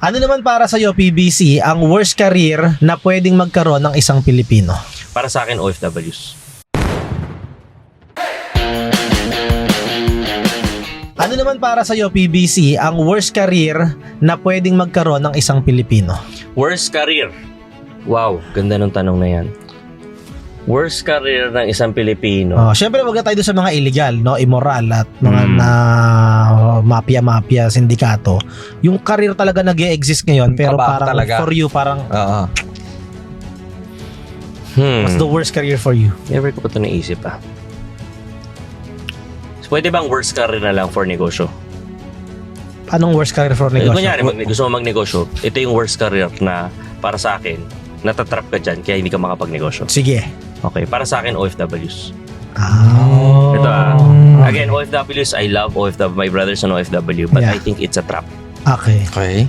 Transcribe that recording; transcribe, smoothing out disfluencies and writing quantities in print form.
Ano naman para sa'yo, PBC, ang worst career na pwedeng magkaroon ng isang Pilipino? Para sa akin, OFWs. Ano naman para sa'yo, PBC, ang worst career na pwedeng magkaroon ng isang Pilipino? Worst career. Wow, ganda ng tanong na yan. Worst career ng isang Pilipino. Siyempre, wag na tayo doon sa mga illegal, no, immoral at mga na mafia, sindikato. Yung career talaga nag-e-exist ngayon, pero Kabaho parang talaga. for you, parang Oo. what's the worst career for you? Never ko pa ito naisip So, pwede bang worst career na lang for negosyo? Anong worst career for negosyo? Kunyari, gusto mo magnegosyo, ito yung worst career na para sa akin, natatrap ka dyan kaya hindi ka makapagnegosyo. Sige. Okay, para sa akin, OFWs. Oh. Ito again, OFWs, I love OFW, my brothers on OFW, but Yeah. I think it's a trap. Okay. Okay.